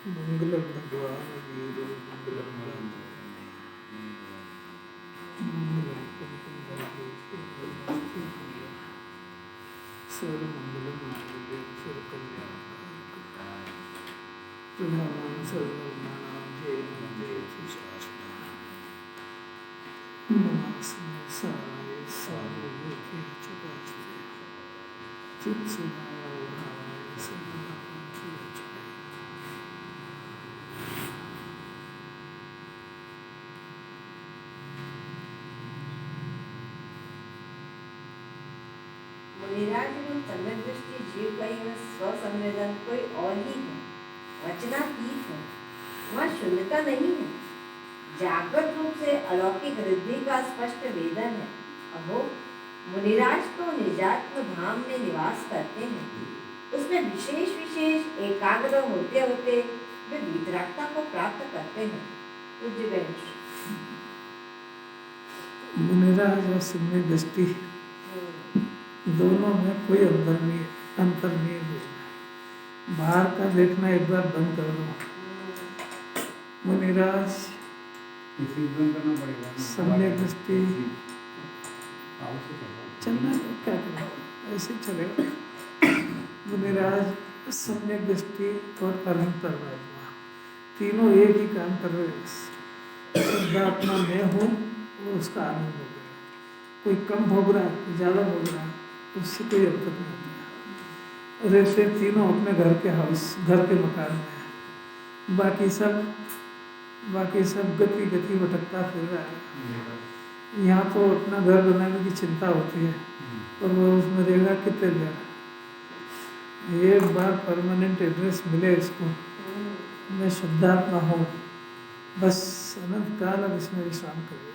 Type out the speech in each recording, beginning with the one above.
मंगलम भगवान वीरो मंगलम मंगलम सर्वमंगलम मांगल्ये सर्वकल्याणकाय प्रधानं सर्वभूतानां जय शास्त्रम् नमस्ते साराय सार्वभौमिके च वास्ते चित्सुनाय सर्वभूतानां मुनिराज एवं सम्यक दृष्टि जीव का यह स्वसंवेदन कोई और ही है, वचनातीत है। वह शून्यता नहीं है, जागृत रूप से अलौकिक रिद्धि का स्पष्ट वेदन है। अहो, मुनिराज तो निजात्म धाम में निवास करते हैं, उसमें विशेष एकाग्र होते होते वे वितरागता को प्राप्त करते हैं। पूज्य बेंच मुनिराज और सम्यक दृष्टि दोनों में कोई अंतर नहीं है। बाहर का देखना एक बार बंद कर दो। मुनिराज सम्यक दृष्टि चलना क्या करें, ऐसे चलेगा। मुनिराज सम्यक दृष्टि और अनंत परमात्मा तीनों एक ही काम कर रहे हैं। शुद्धात्मा मैं हूँ, वो उसका आनंद हो गया। कोई कम भोग रहा है, कोई ज़्यादा भोग रहा है, उससे कोई अंतर नहीं होता। रहते तीनों अपने घर के मकान में है। बाकी सब गति भटकता फिर रहा है। यहाँ तो अपना घर बनाने की चिंता होती है और वो उसमें रहेगा कितने देर। एक बार परमानेंट एड्रेस मिले इसको, मैं शुद्धात्मा हूँ, बस अनंत काल अब इसमें विश्राम करेगा।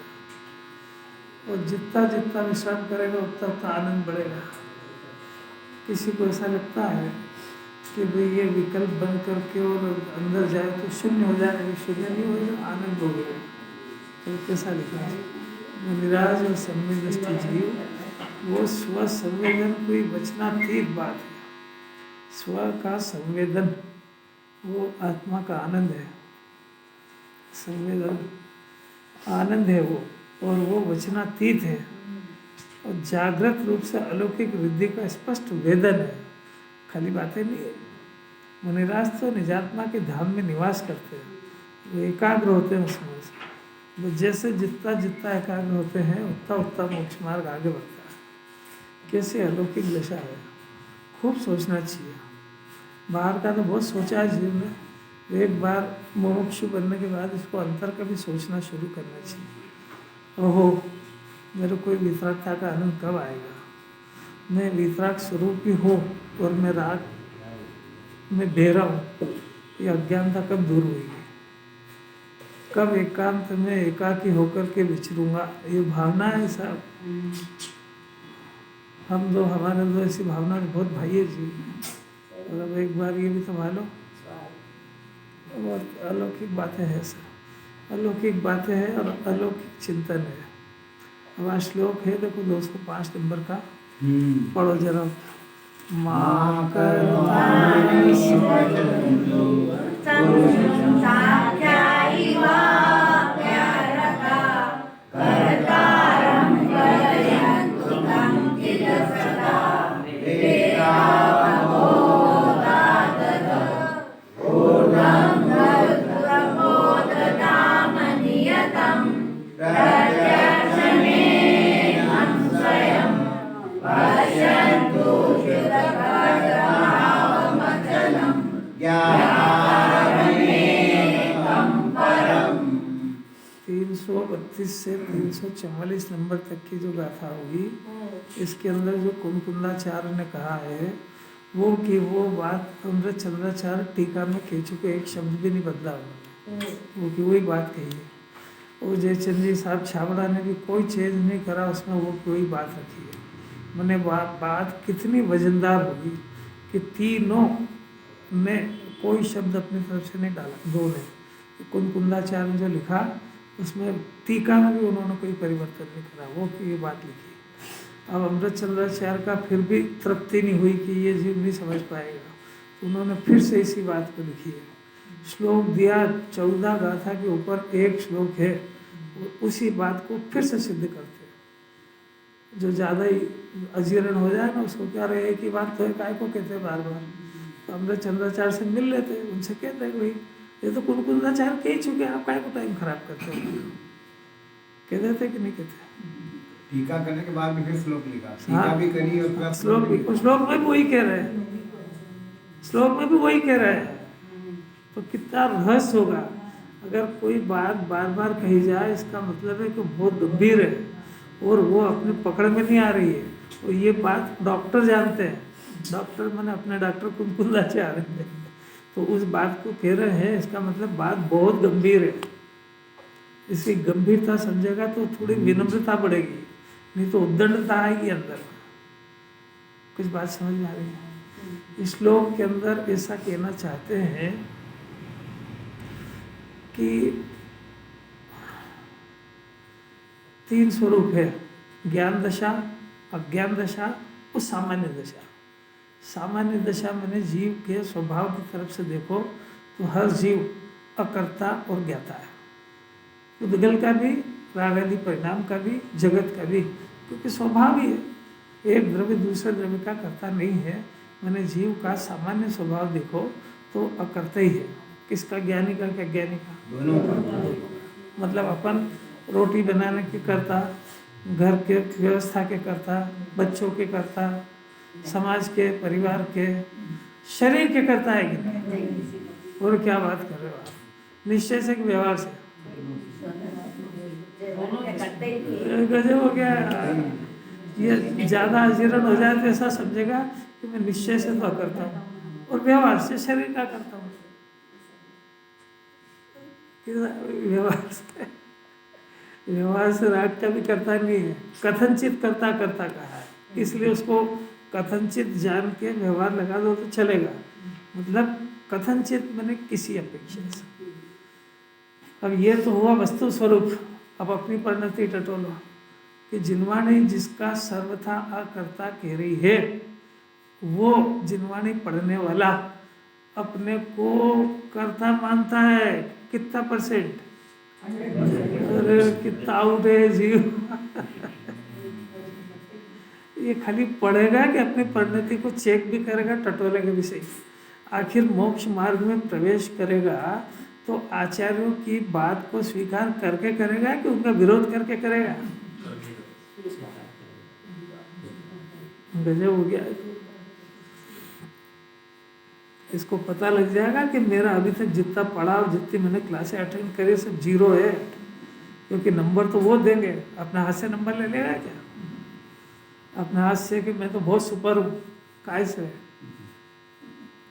और जितना विश्राम करेगा उतना आनंद बढ़ेगा। किसी को ऐसा लगता है कि भाई ये विकल्प बंद करके और अंदर जाए तो शून्य हो जाए, शून्य नहीं हो जाए, आनंद हो गया। तो कैसा लिखा है? मुनिराज और सम्यक दृष्टि जीव वो स्व संवेदन कोई वचनातीत बात है। स्व का संवेदन वो आत्मा का आनंद है। संवेदन आनंद है वो, और वो वचनातीत है और जागृत रूप से अलौकिक रिद्धि का स्पष्ट वेदन है। खाली बातें नहीं है। मुनिराज तो निजात्मा के धाम में निवास करते हैं, वो एकाग्र होते हैं उसमें। वो जैसे जितना एकाग्र होते हैं उतना मोक्ष मार्ग आगे बढ़ता है। कैसे अलौकिक दशा है, खूब सोचना चाहिए। बाहर का तो बहुत सोचा है जीव ने, एक बार मुमुक्षु बनने के बाद इसको अंतर का भी सोचना शुरू करना चाहिए। ओहो, मेरे को वितरागता का आनंद कब आएगा? मैं वितराग स्वरूप ही हूँ और मैं राग में बहरा हूँ। ये अज्ञानता कब दूर हुई? कब एकांत में एकाकी होकर के विचरूंगा? ये भावना है साहब। हमारे दो ऐसी भावना बहुत भाई है जीव में। और अब एक बार ये भी संभालो, बहुत अलौकिक बातें हैं सर, अलौकिक बातें हैं और अलौकिक चिंतन है। हमारा श्लोक है, देखो 205 नंबर का, पढ़ो जरा। मां से 344 नंबर तक की जो गाथा हुई, इसके अंदर जो कुंकुंदाचार्य ने कहा है वो कि वो बात अमृत चंद्राचार्य टीका में कह चुके, एक शब्द भी नहीं बदला उन्होंने, वो कि वही बात कही है। और जयचंद जी साहब छाबड़ा ने भी कोई चेंज नहीं करा उसमें, वो कोई बात रखी है। मैंने बात कितनी वजनदार होगी कि तीनों ने कोई शब्द अपनी तरफ से नहीं डाला, दो ने। कुंकुंदाचार्य ने जो लिखा उसमें टीका में भी उन्होंने कोई परिवर्तन नहीं करा, वो की ये बात लिखी। अब अमृत चंद्राचार्य का फिर भी तृप्ति नहीं हुई कि ये जीव नहीं समझ पाएगा, तो उन्होंने फिर से इसी बात को लिखी है श्लोक दिया 14 गाथा के ऊपर एक श्लोक है, उसी बात को फिर से सिद्ध करते हैं। जो ज़्यादा ही अजीर्ण हो जाए ना, उसको क्या रहे एक ही बात तो है, काय को कहते हैं बार बार। तो हम चंद्राचार्य से मिल लेते, उनसे कहते हैं भाई ये तो कुलकुलाचार्य कह ही चुके हैं, आप काय को टाइम खराब करते हो, कह देते कि नहीं कहते। टीका करने के बाद भी फिर श्लोक लिखा, हाँ, टीका भी करी और फिर श्लोक में भी वही कह रहे हैं, श्लोक में भी वही कह रहे हैं। तो कितना रहस्य होगा। अगर कोई बात बार बार कही जाए, इसका मतलब है कि बहुत गंभीर है और वो अपने पकड़ में नहीं आ रही है। और ये बात डॉक्टर जानते हैं, डॉक्टर मैंने अपने डॉक्टर कुलकुलाचार्य हैं, तो उस बात को कह रहे हैं, इसका मतलब बात बहुत गंभीर है। इसकी गंभीरता समझेगा तो थोड़ी विनम्रता बढ़ेगी, नहीं तो उद्दंडता आएगी अंदर। कुछ बात समझ में आ रही है। इस श्लोक के अंदर ऐसा कहना चाहते हैं कि 3 स्वरूप है, ज्ञान दशा, अज्ञान दशा और सामान्य दशा। सामान्य दशा मैंने जीव के स्वभाव की तरफ से देखो तो हर जीव अकर्ता और ज्ञाता है। उद्गल का भी, राग आदि परिणाम का भी, जगत का भी, क्योंकि स्वभाव ही है। एक द्रव्य दूसरे द्रव्य का कर्ता नहीं है। मैंने जीव का सामान्य स्वभाव देखो तो अकर्ता ही है। किसका? ज्ञानी का क्या ज्ञानी का? दोनों का। मतलब अपन रोटी बनाने के कर्ता, घर के व्यवस्था के कर्ता, बच्चों के कर्ता, समाज के, परिवार के, शरीर के कर्ता है कि नहीं? और क्या बात कर रहे हो आप? निश्चय से कि व्यवहार से? गजब हो गया। ये ज़्यादा अजीर्ण हो जाए तो ऐसा समझेगा कि मैं निश्चय से तो करता हूँ और व्यवहार से शरीर का करता हूँ। व्यवहार से राग का भी करता नहीं है, कथनचित करता करता कहा है, इसलिए उसको कथनचित जान के व्यवहार लगा दो तो चलेगा। मतलब कथनचित मैंने किसी अपेक्षा से। अब ये तो हुआ वस्तु स्वरूप। अब अपनी परिणति टटोलो कि जिनवाणी जिसका सर्वथा अकर्ता कह रही है, वो जिनवाणी पढ़ने वाला अपने को कर्ता मानता है। कितना %? अरे कितना आउट है जीव। ये खाली पढ़ेगा कि अपनी परिणति को चेक भी करेगा, टटोलेगा भी सही। आखिर मोक्ष मार्ग में प्रवेश करेगा तो आचार्यों की बात को स्वीकार करके करेगा कि उनका विरोध करके करेगा? गजब हो गया। इसको पता लग जाएगा कि मेरा अभी तक जितना पढ़ा और जितनी मैंने क्लासें अटेंड करी सब 0 है, क्योंकि नंबर तो वो देंगे। अपना हाथ से नंबर ले लेगा क्या? अपने हाथ से कि मैं तो बहुत सुपर हूँ, काय से?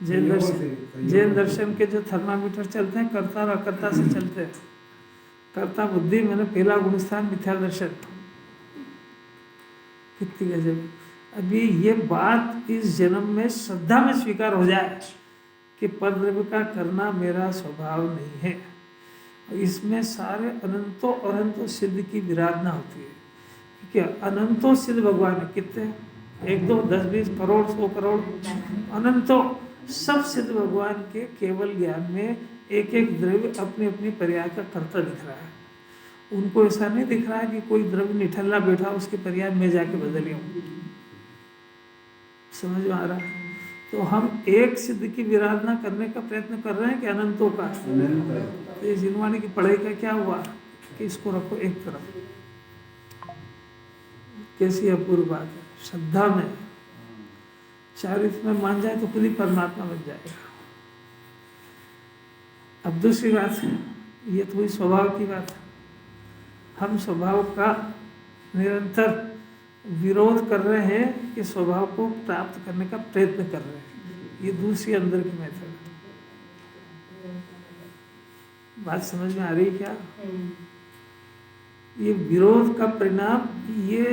जैन दर्शन के जो थर्मामीटर चलते हैं कर्ता और अकर्ता से चलते हैं। कर्ता बुद्धि मैंने पहला गुणस्थान मिथ्या दर्शन। कितनी गजब। अभी ये बात इस जन्म में श्रद्धा में स्वीकार हो जाए कि परद्रव्य का करना मेरा स्वभाव नहीं है। इसमें सारे अनंतों अनंतों सिद्ध की विराधना होती है। क्या अनंतों सिद्ध भगवान है? कितने? 1 2 10 20 करोड़ 100 करोड़ अनंतों सब सिद्ध भगवान के केवल ज्ञान में एक एक द्रव्य अपनी अपनी पर्याय का कर्ता दिख रहा है। उनको ऐसा नहीं दिख रहा है कि कोई द्रव्य निठल्ला बैठा उसके पर्याय में जाके बदल हूँ। समझ में आ रहा है? तो हम एक सिद्ध की विराधना करने का प्रयत्न कर रहे हैं कि अनंतों का। तो ये जिनवाणी की पढ़ाई का क्या हुआ कि इसको रखो एक तरफ। कैसी अपूर्व बात है। श्रद्धा में, चारित्र में मान जाए तो खुद ही परमात्मा बन जाएगा। अब दूसरी बात, ये तो हुई स्वभाव की बात। हम स्वभाव का निरंतर विरोध कर रहे हैं कि स्वभाव को प्राप्त करने का प्रयत्न कर रहे हैं। ये दूसरी अंदर की मेथड। बात समझ में आ रही क्या? ये विरोध का परिणाम, ये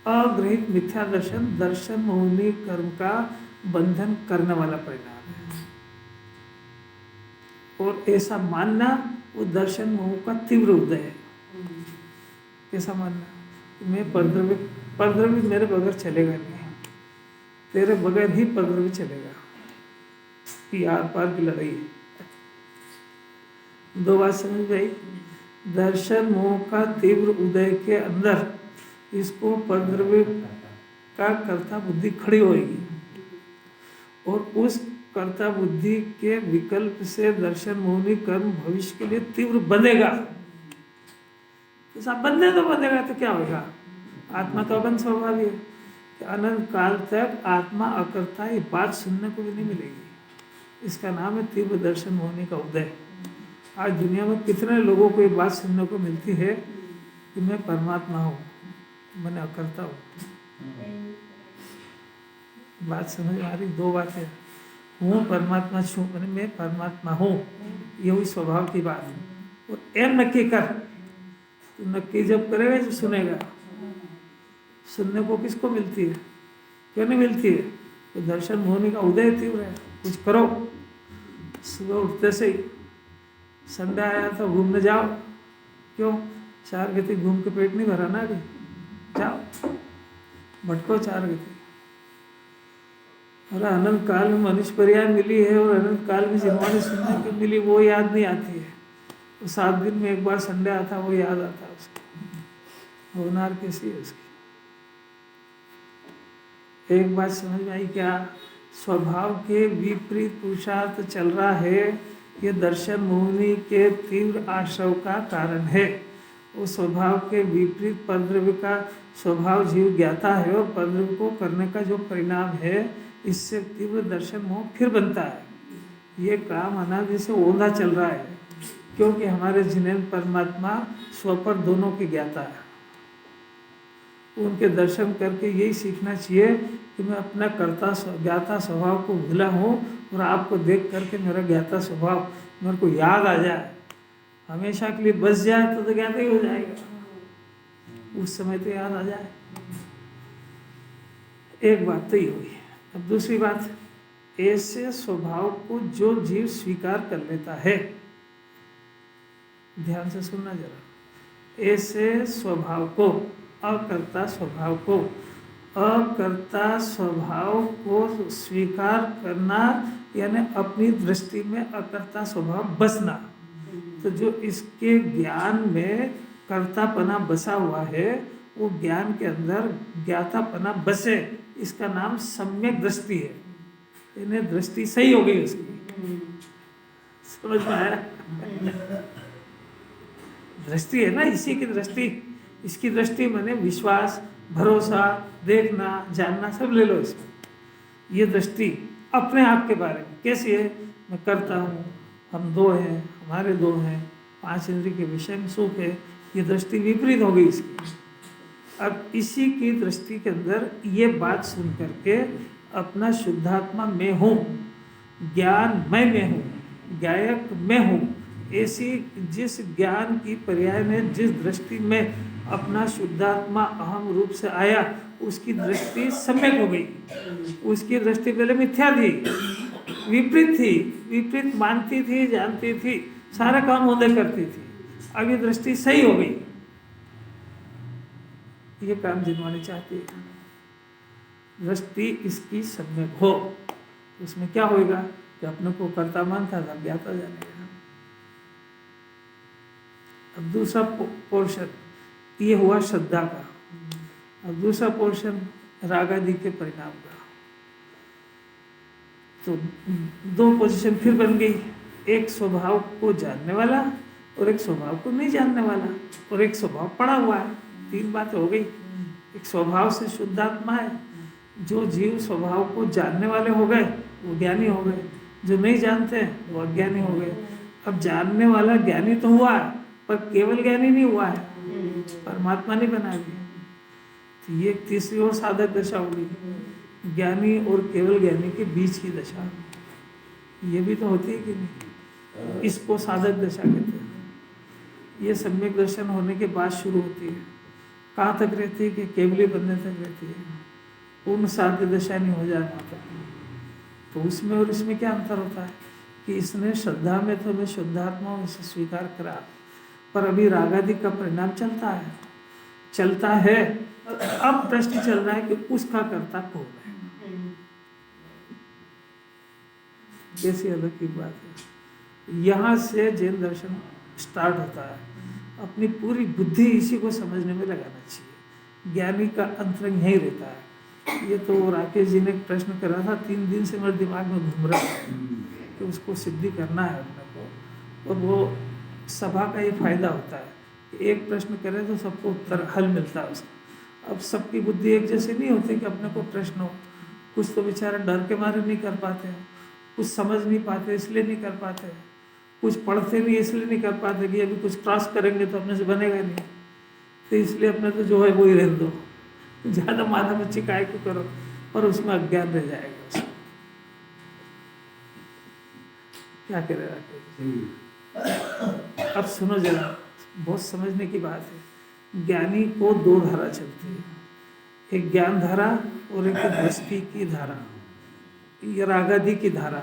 अग्रहित मिथ्या दर्शन, दर्शन मोहिनी कर्म का बंधन करने वाला परिणाम है। और ऐसा मानना वो दर्शन मोह का तीव्र उदय है। कैसा मानना? मैं परद्रव्य मेरे बगैर चलेगा नहीं, तेरे बगैर ही परद्रव्य चलेगा। ये आर पार की लड़ाई है। दो बात समझ गई। दर्शन मोह का तीव्र उदय के अंदर इसको परद्रव्य का कर्ता बुद्धि खड़ी होगी और उस कर्ता बुद्धि के विकल्प से दर्शन मोहनी कर्म भविष्य के लिए तीव्र बंधेगा। तो सब बंधे तो बंधेगा तो क्या होगा? आत्मा तो अबंध स्वभाव है कि अनंत काल तक आत्मा अकर्ता, ये बात सुनने को भी नहीं मिलेगी। इसका नाम है तीव्र दर्शन मोहनी का उदय। आज दुनिया में कितने लोगों को ये बात सुनने को मिलती है कि मैं परमात्मा हूँ, मैंने अकर्ता हूँ। बात समझ आ रही? दो बातें, हूँ परमात्मा छू, मैंने मैं परमात्मा हूँ, ये हुई स्वभाव की बात। और एम नक्की कर, तो नक्की जब करेगा जो सुनेगा। सुनने को किसको मिलती है? क्यों नहीं मिलती है? तो दर्शन मोहनी का उदय तीव्र है। कुछ करो, सुबह उठते से ही संडे आया तो घूमने जाओ। क्यों? 4 गति घूम के पेट नहीं भरा ना अभी, जाओ भटको 4 गति। और अनंत काल में मनुष्य पर्याय मिली है और अनंत काल में जिन्होंने सुनने को मिली वो याद नहीं आती है। तो 7 दिन में एक बार संडे आता वो याद आता है उसको। होनार कैसी है उसकी? एक बात समझ में आई क्या? स्वभाव के विपरीत पुरुषार्थ चल रहा है, ये दर्शन मोहनी के तीव्र आश्रव का कारण है। वो स्वभाव के विपरीत परद्रव्य का स्वभाव जीव ज्ञाता है और परद्रव्य को करने का जो परिणाम है, इससे तीव्र दर्शन मोह फिर बनता है। ये काम अनादि से ओंधा चल रहा है, क्योंकि हमारे जिनेन्द्र परमात्मा स्वपर दोनों के ज्ञाता है। उनके दर्शन करके यही सीखना चाहिए कि मैं अपना कर्ता ज्ञाता स्वभाव को भूला हूँ और आपको देख करके मेरा ज्ञाता स्वभाव मेरे को याद आ जाए, हमेशा के लिए बस जाए तो ज्ञाता ही हो जाएगा। उस समय तो याद आ जाए। एक बात तो ही हुई। अब दूसरी बात, ऐसे स्वभाव को जो जीव स्वीकार कर लेता है, ध्यान से सुनना जरा, ऐसे स्वभाव को, अकर्ता स्वभाव को, अकर्ता स्वभाव को स्वीकार करना यानी अपनी दृष्टि में अकर्ता स्वभाव बसना। तो जो इसके ज्ञान में कर्तापना बसा हुआ है, वो ज्ञान के अंदर ज्ञातापना बसे, इसका नाम सम्यक दृष्टि है। इन्हें दृष्टि सही हो गई उसकी। समझ में आया? दृष्टि है ना, इसी की दृष्टि। इसकी दृष्टि माने विश्वास, भरोसा, देखना, जानना, सब ले लो इसमें। ये दृष्टि अपने आप के बारे में कैसी है? मैं करता हूँ, हम दो हैं, हमारे दो हैं, 5 इंद्रिय के विषय में सुख है। ये दृष्टि विपरीत हो गई इसकी। अब इसी की दृष्टि के अंदर ये बात सुन करके अपना शुद्धात्मा मैं हूँ, ज्ञान मैं हूँ, गायक मैं हूँ, ऐसी जिस ज्ञान की पर्याय में जिस दृष्टि में अपना शुद्धात्मा अहम रूप से आया, उसकी दृष्टि सम्यक हो गई। उसकी दृष्टि पहले मिथ्या थी, विपरीत थी, विपरीत मानती थी, जानती थी, सारा काम होने करती थी। अब ये दृष्टि सही हो गई। ये काम जिन्होंने चाहती है, दृष्टि इसकी सम्यक हो, उसमें क्या होगा कि अपने को कर्ता मानता था, ज्ञाता जानेगा। अब दूसरा पोर्शन ये हुआ श्रद्धा का। अब दूसरा पोर्शन राग आदि के परिणाम का। तो 2 पोजीशन फिर बन गई, एक स्वभाव को जानने वाला और एक स्वभाव को नहीं जानने वाला, और एक स्वभाव पड़ा हुआ है। 3 बातें हो गई। एक स्वभाव से शुद्धात्मा है, जो जीव स्वभाव को जानने वाले हो गए वो ज्ञानी हो गए, जो नहीं जानते हैं वो अज्ञानी हो गए। अब जानने वाला ज्ञानी तो हुआ है, पर केवल ज्ञानी नहीं हुआ है, परमात्मा नहीं बना दिया। तो ये तीसरी और साधक दशा होगी, ज्ञानी और केवल ज्ञानी के बीच की दशा। ये भी तो होती है कि नहीं? इसको साधक दशा कहते हैं। ये सम्यक दर्शन होने के बाद शुरू होती है। कहाँ तक रहती है? कि केवली बनने तक रहती है, पूर्ण साध्य दशा नहीं हो जाए वहाँ तक। तो उसमें और इसमें क्या अंतर होता है कि इसने श्रद्धा में तो मैं शुद्धात्मा हूँ इसे स्वीकार करा, पर अभी रागादि का परिणाम चलता है। अब प्रश्न चल रहा है कि उसका कर्ता कौन है। कैसी अलग की बात है। यहाँ से जैन दर्शन स्टार्ट होता है। अपनी पूरी बुद्धि इसी को समझने में लगाना चाहिए। ज्ञानी का अंतरंग यहीं रहता है। ये तो राकेश जी ने एक प्रश्न करा था, 3 दिन से मेरे दिमाग में घूम रहा है कि उसको सिद्धि करना है अपने को। और वो सभा का ये फायदा होता है कि एक प्रश्न करे तो सबको उत्तर हल मिलता है उसका। अब सबकी बुद्धि एक जैसी नहीं होती कि अपने को प्रश्न हो। कुछ तो बेचारे डर के मारे नहीं कर पाते हैं, कुछ समझ नहीं पाते इसलिए नहीं कर पाते, कुछ पढ़ते नहीं इसलिए नहीं कर पाते कि अभी कुछ क्रॉस करेंगे तो अपने से बनेगा नहीं, तो इसलिए अपने तो जो है वो ही रहने दो, ज़्यादा माथा मच्छी काय को करो, और उसमें अज्ञान रह जाएगा उसको। क्या करे राकेश? अब सुनो जरा, बहुत समझने की बात है। ज्ञानी को 2 धारा चलती है, एक ज्ञान धारा और एक दृष्टि की धारा, ये रागादि की धारा,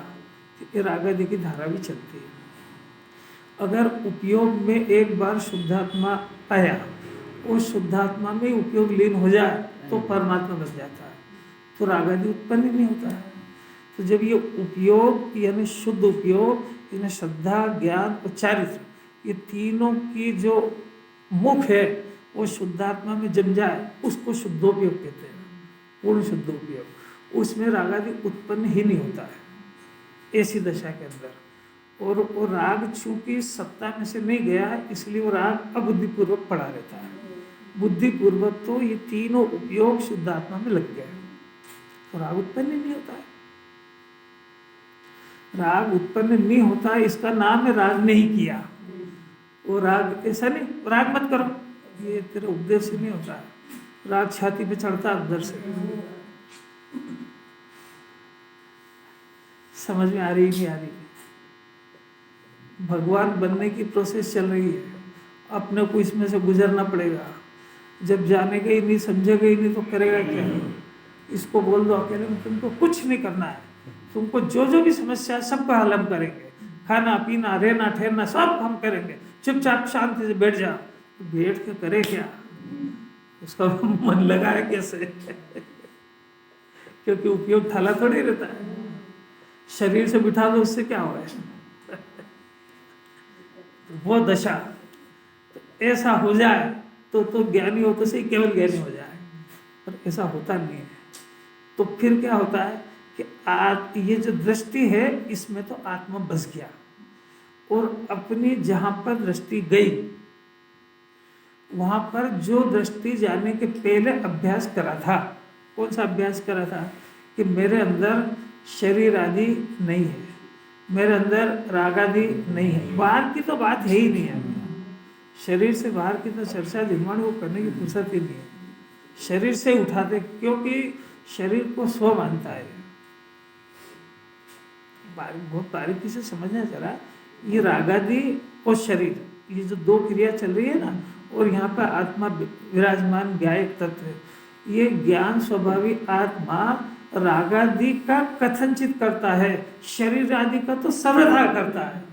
ये रागादि की धारा भी चलती है। अगर उपयोग में एक बार शुद्धात्मा आया, उस शुद्धात्मा में उपयोग लीन हो जाए तो परमात्मा बन जाता है, तो रागादि उत्पन्न ही नहीं होता है। तो जब ये उपयोग यानी शुद्ध उपयोग यानी श्रद्धा, ज्ञान और चारित्र, ये तीनों की जो मुख है वो शुद्धात्मा में जम जाए, उसको शुद्धोपयोग कहते हैं, पूर्ण शुद्धोपयोग। उसमें रागादि उत्पन्न ही नहीं होता है ऐसी दशा के अंदर। और वो राग चूंकि सत्ता में से नहीं गया है, इसलिए वो राग अबुद्धिपूर्वक पड़ा रहता है। बुद्धिपूर्वक तो ये तीनों उपयोग शुद्धात्मा में लग गए, तो राग उत्पन्न ही नहीं होता है। राग उत्पन्न नहीं होता, इसका नाम है राग नहीं किया। वो राग ऐसा नहीं, राग मत करो, ये तेरे उपदेश से नहीं होता है। राग छाती पे चढ़ता अंदर से। समझ में आ रही नहीं आ रही? भगवान बनने की प्रोसेस चल रही है, अपने को इसमें से गुजरना पड़ेगा। जब जानेगा ही नहीं, समझेगा ही नहीं तो करेगा क्या? इसको बोल दो अकेले में तुमको कुछ नहीं करना है, तुमको जो जो भी समस्या है सबका हल हम करेंगे, खाना पीना रहना ठहरना सब हम करेंगे, चुपचाप शांति से बैठ जा। बैठ के करे क्या? उसका मन लगा है कैसे? क्योंकि उपयोग थाला थोड़ी रहता है। शरीर से बिठा दो, उससे क्या होगा? वो दशा तो ऐसा हो जाए तो ज्ञानी हो तो सही, केवल ज्ञानी हो जाए, पर ऐसा होता नहीं है। तो फिर क्या होता है कि ये जो दृष्टि है इसमें तो आत्मा बस गया, और अपनी जहाँ पर दृष्टि गई वहाँ पर जो दृष्टि जाने के पहले अभ्यास करा था, कौन सा अभ्यास करा था? कि मेरे अंदर शरीर आदि नहीं है, मेरे अंदर राग आदि नहीं है। बाहर की तो बात है ही नहीं है, शरीर से बाहर की तो चर्चा निर्माण को करने की फुर्सत ही नहीं है। शरीर से उठाते, क्योंकि शरीर को स्व मानता है। बहुत बारीकी से समझना जरा, ये रागादि और शरीर, ये जो 2 क्रिया चल रही है ना, और यहाँ पर आत्मा विराजमान ज्ञायक तत्व है। ये ज्ञान स्वभावी आत्मा रागादि का कथनचित करता है, शरीर आदि का तो सर्वथा करता है।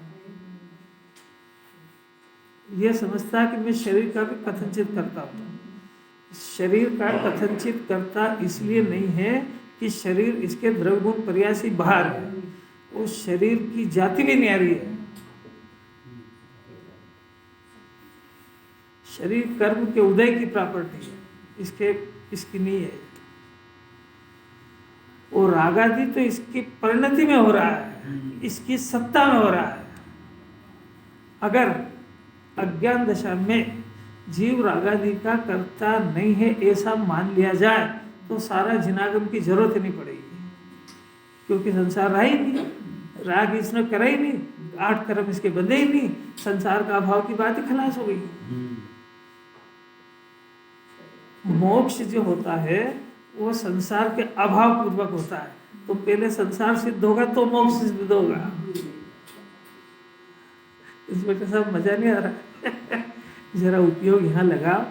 ये समझता है कि मैं शरीर का भी कथनचित करता हूँ। शरीर का कथनचित करता इसलिए नहीं है कि शरीर इसके द्रव्यगुण पर्यासी बाहर है, वो शरीर की जाति भी नहीं आ रही है। शरीर कर्म के उदय की प्रॉपर्टी है, इसकी नहीं है। और रागादि तो इसकी परिणति में हो रहा है, इसकी सत्ता में हो रहा है। अगर अज्ञान दशा में जीव रागादि का कर्ता नहीं है ऐसा मान लिया जाए तो सारा जिनागम की जरूरत नहीं पड़ेगी, क्योंकि संसार रहा ही नहीं, राग इसने करा ही नहीं, 8 कर्म इसके बंधे ही नहीं, संसार का अभाव की बात ही खलास हो गई। मोक्ष जो होता है वो संसार के अभाव पूर्वक होता है, तो पहले संसार सिद्ध होगा तो मोक्ष सिद्ध होगा। इसमें कैसा मजा नहीं आ रहा? जरा उपयोग यहाँ लगाओ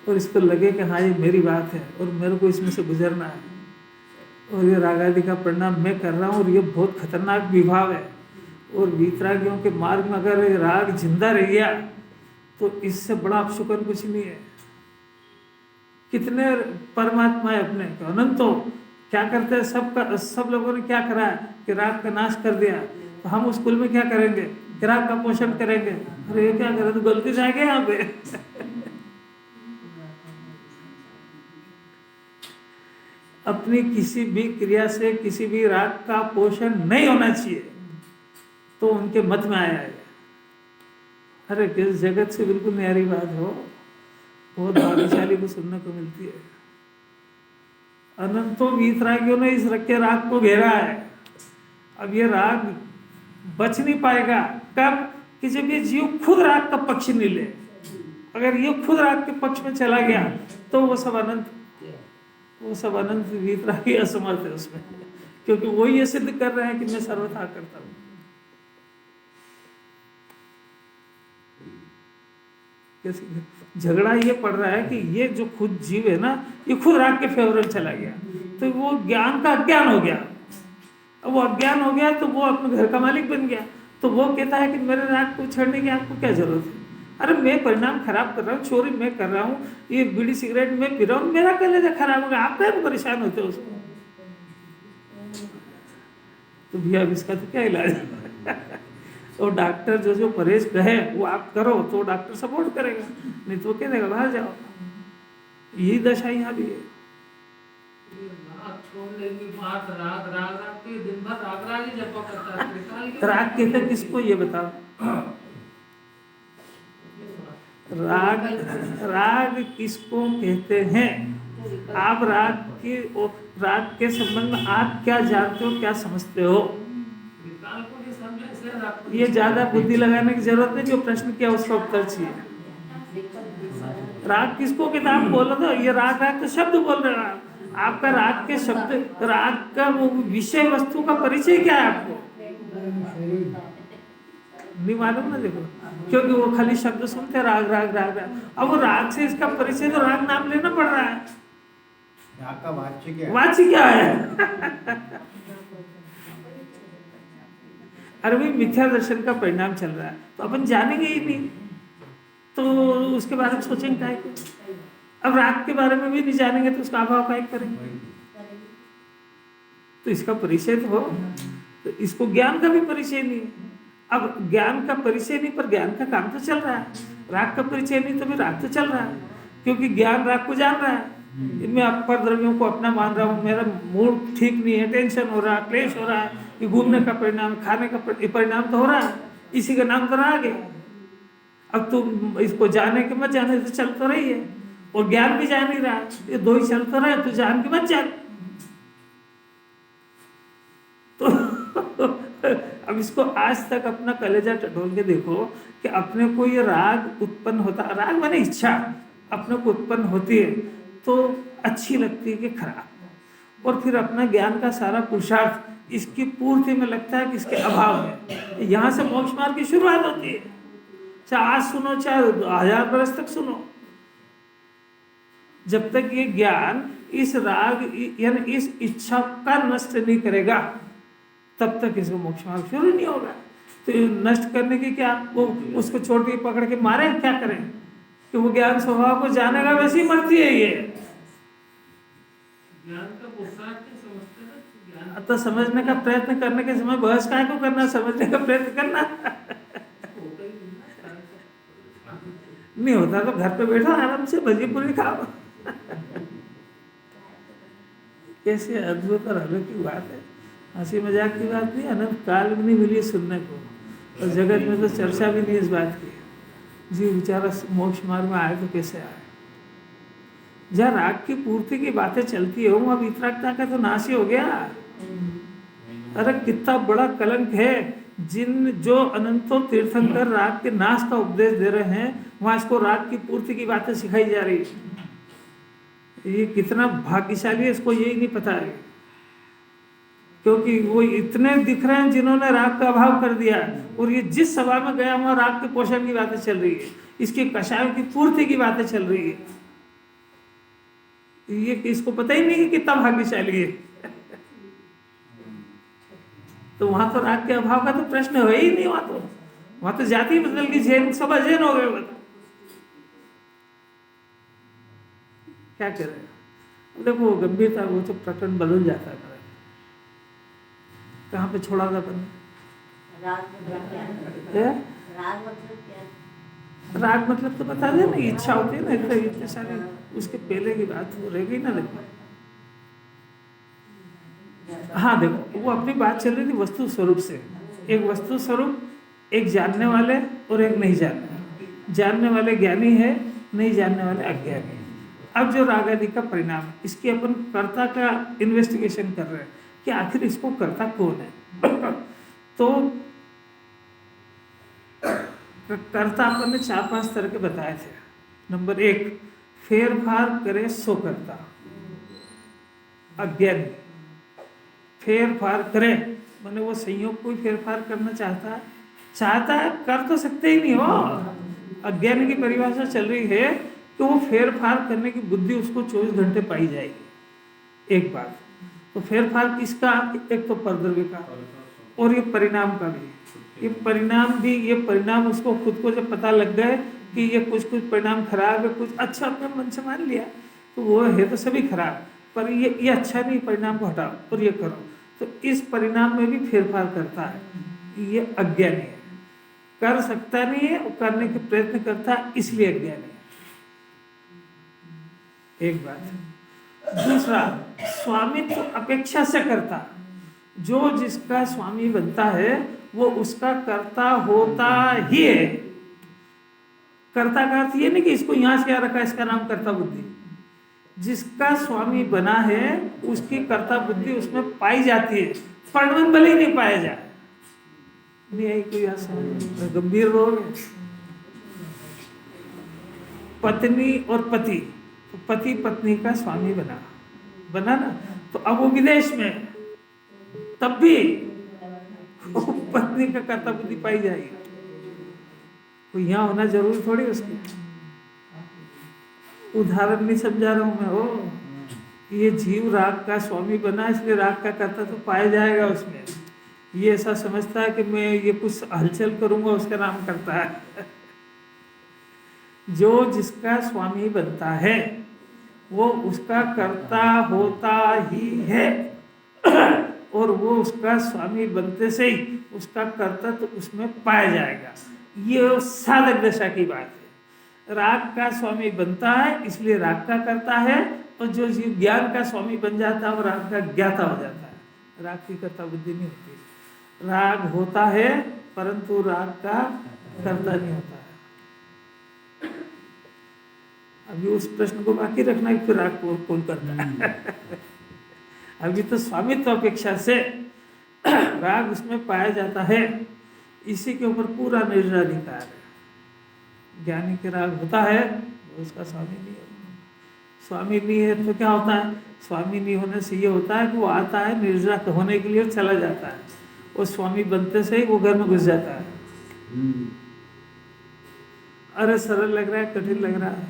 और इसको लगे कि हाँ ये मेरी बात है और मेरे को इसमें से गुजरना है, और ये रागादि का परिणाम मैं कर रहा हूँ, और ये बहुत खतरनाक विभाव है। और वीतरागियों के मार्ग में अगर ये राग जिंदा रह गया तो इससे बड़ा अपशुकन कुछ नहीं है। कितने परमात्मा है अपने अनंत, तो क्या करते हैं? सब लोगों ने क्या करा है कि राग का नाश कर दिया, तो हम उस कुल में क्या करेंगे? कि राग का पोषण करेंगे। अरे ये क्या करे, तो गलती से आ गए यहाँ पे। अपनी किसी भी क्रिया से किसी भी राग का पोषण नहीं होना चाहिए, तो उनके मत में आया है। अरे किस जगत से बिल्कुल न्यारी बात हो, बहुत भाग्यशाली को सुनने को मिलती है। अनंतों वीतरागियों ने इस रखे राग को घेरा है। अब ये राग बच नहीं पाएगा कब, कि जब ये जीव खुद राग का पक्ष नहीं ले। अगर ये खुद राग के पक्ष में चला गया तो वो सब अनंत वीतरागी असमर्थ है उसमें, क्योंकि वो ये सिद्ध कर रहे हैं कि मैं सर्वथा करता हूं। झगड़ा ये पड़ रहा है कि ये जो खुद जीव है ना, ये खुद राग के फेवर में चला गया, तो वो ज्ञान का अज्ञान हो गया। अब वो अज्ञान हो गया तो वो अपने घर का मालिक बन गया। तो वो कहता है कि मेरे राग को छोड़ने की आपको क्या जरूरत है। अरे मैं परिणाम खराब कर रहा हूँ, चोरी मैं कर रहा हूँ, ये बीड़ी सिगरेट मैं पी रहा हूँ, मेरा कलेजा खराब होगा, आप क्या परेशान होते हो उसको। तो भैया अब इसका तो क्या इलाज है। तो डॉक्टर जो परहेज कहे वो आप करो तो डॉक्टर सपोर्ट करेगा, नहीं तो कह देगा बाहर जाओ। यही दशा यहाँ भी है। राग कहते किसको ये बताओ। राग किसको कहते हैं। आप राग के संबंध में आप क्या जानते हो, क्या समझते हो। ये ज्यादा बुद्धि लगाने की जरूरत नहीं, जो प्रश्न किया उसका उत्तर चाहिए। राग किसको कहते हैं आप बोलो तो, ये राग तो शब्द बोल रहे हैं आपका राग के शब्द, राग का वो विषय वस्तु का परिचय क्या है आपको नहीं मालूम ना। देखो क्योंकि वो खाली शब्द सुनते राग राग राग राग, अब वो राग से इसका परिचय तो राग नाम लेना पड़ रहा है। राग का वाच्य क्या है? वाच्य क्या है। अरे भाई मिथ्या दर्शन का परिणाम चल रहा है तो अपन जानेंगे ही नहीं, तो उसके बारे में सोचेंगे काहे को। अब राग के बारे में भी नहीं जानेंगे तो उसका अभाव काहे करेंगे। तो इसका परिचय तो हो, तो इसको ज्ञान का भी परिचय नहीं है। अब ज्ञान का परिचय नहीं, पर ज्ञान का काम तो चल रहा है। राग का परिचय नहीं तो भी राग तो चल रहा है, क्योंकि ज्ञान राग को जान रहा है। मैं अपर द्रव्यों को अपना मान रहा हूँ, मेरा मूड ठीक नहीं है, टेंशन हो रहा है, क्लेश हो रहा है, ये घूमने का परिणाम, खाने का परिणाम तो हो रहा है, इसी का नाम तो राग है। अब तुम इसको जाने के मत जाने तो चल तो रही है, और ज्ञान भी जान ही रहा है, ये दो ही चल तो रहे, तो जान के मत जान। तो अब इसको आज तक अपना कलेजा टटोल के देखो कि अपने को ये राग उत्पन्न होता, राग माने इच्छा अपने को उत्पन्न होती है तो अच्छी लगती है कि खराब, और फिर अपना ज्ञान का सारा पुरुषार्थ इसकी पूर्ति में लगता है कि इसके अभाव है। यहाँ से मोक्ष मार्ग की शुरुआत होती है। चाहे आज सुनो चाहे 1000 बरस तक सुनो, जब तक ये ज्ञान इस राग यानी इस इच्छा का नष्ट नहीं करेगा तब तक इसको मोक्ष मार्ग शुरू नहीं होगा। तो नष्ट करने की क्या, वो उसको छोटी पकड़ के मारे, क्या करें कि वो ज्ञान स्वभाव को जानेगा वैसे ही मरती है ये। ज्ञान का समझते, तो समझने का प्रयत्न करने के समय बहस काय को करना, समझने का प्रयत्न करना नहीं होता तो घर पे बैठो आराम से भजी पूरी खाओ। कैसे अद्भुत और अलौकिक बात है, हंसी मजाक की बात नहीं, अनंत काल में नहीं मिली सुनने को, और जगत में तो चर्चा भी नहीं इस बात की। जी बेचारा मोक्ष मार्ग में आए तो कैसे आए। जहाँ राग की पूर्ति की बातें चलती है वहाँ वितरागता का तो नाश ही हो गया। अरे कितना बड़ा कलंक है, जो अनंतों तीर्थंकर राग के नाश का उपदेश दे रहे हैं वहाँ इसको राग की पूर्ति की बातें सिखाई जा रही है। ये कितना भाग्यशाली है, इसको यही नहीं पता है, क्योंकि वो इतने दिख रहे हैं जिन्होंने राग का अभाव कर दिया, और ये जिस सभा में गया वहाँ राग के पोषण की बातें चल रही है, इसके कषायों की पूर्ति की बातें चल रही है। ये इसको पता ही नहीं कि कितना भाग्यशाली है। तो वहां तो राग के अभाव का तो प्रश्न है ही नहीं। वहां तो जाति बदल गई, जैन सब अजैन हो गए। क्या करें, देखो गंभीरता, वो तो प्रकरण बदल जाता है। कहाँ पे छोड़ा था अपन, राग मतलब क्या है? राग मतलब क्या? राग मतलब तो बता दे ना, इच्छा होती है ना, इतने सारी उसके पहले की बात वो रह गई ना। देखो हाँ, देखो वो अपनी बात चल रही थी वस्तु स्वरूप से। एक वस्तु स्वरूप, एक जानने वाले और एक नहीं जानने। जानने वाले ज्ञानी है, नहीं जानने वाले अज्ञानी है। अब जो राग आदि का परिणाम है, इसकी अपन कर्ता का इन्वेस्टिगेशन कर रहे हैं कि आखिर इसको कर्ता कौन है। तो कर्ता अपन ने 4-5 तरह के बताए थे। नंबर 1, फेर फार करे सो कर्ता, अज्ञानी। फेर फार करे मैंने वो संयोग कोई फेर फार करना चाहता है, कर तो सकते ही नहीं हो। अज्ञानी की परिभाषा चल रही है कि वो फेर फार करने की बुद्धि उसको 24 घंटे पाई जाएगी। एक बात तो फेर फार किसका? एक तो परद्रव्य का, और ये परिणाम का भी। ये परिणाम उसको खुद को जब पता लग गए कि ये कुछ परिणाम खराब है, कुछ अच्छा अपने मन से मान लिया, तो वो है तो सभी खराब, पर ये अच्छा नहीं, परिणाम को हटाओ और ये करो, तो इस परिणाम में भी फेरफार करता है। ये अज्ञानी है, कर सकता नहीं है और करने के प्रयत्न करता है, इसलिए अज्ञानी है। एक बात। दूसरा, स्वामित्व अपेक्षा से करता। जो जिसका स्वामी बनता है वो उसका कर्ता होता ही है। कर्ता का अर्थ ये नहीं कि इसको यहां से क्या रखा, इसका नाम कर्ता बुद्धि। जिसका स्वामी बना है उसकी कर्ता बुद्धि उसमें पाई जाती है, परिणाम भले ही नहीं पाया जाए। नहीं आई कोई समझ? गंभीर रोग है। पत्नी और पति, तो पति पत्नी का स्वामी बना ना, तो अब वो विदेश में, तब भी पत्नी का कर्ता बुद्धि पाई जाएगी। कोई यहाँ होना जरूरी थोड़ी उसकी। उदाहरण नहीं समझा रहा हूं मैं। हो ये जीव राग का स्वामी बना, इसलिए राग का कर्ता तो पाया जाएगा उसमें। ये ऐसा समझता है कि मैं ये कुछ हलचल करूंगा उसका नाम करता है। जो जिसका स्वामी बनता है वो उसका कर्ता होता ही है, और वो उसका स्वामी बनते से ही उसका कर्ता तो उसमें पाया जाएगा। ये साधक दशा की बात है। राग का स्वामी बनता है इसलिए राग का करता है, और जो जीव ज्ञान का स्वामी बन जाता है वो राग का ज्ञाता हो जाता है। राग की कर्ता बुद्धि नहीं होती। राग होता है परंतु राग का कर्ता नहीं होता है। अभी उस प्रश्न को बाकी रखना है कि राग को कौन करता है। अभी तो स्वामित्व अपेक्षा से राग उसमें पाया जाता है, इसी के ऊपर पूरा निर्णयाधिकार है। ज्ञानी के राग होता है, उसका स्वामी नहीं है। स्वामी नहीं है तो क्या होता है? स्वामी नहीं होने से ये होता है कि वो आता है निर्जरा होने के लिए चला जाता है, और स्वामी बनते से ही वो घर में घुस जाता है। अरे सरल लग रहा है, कठिन लग रहा है?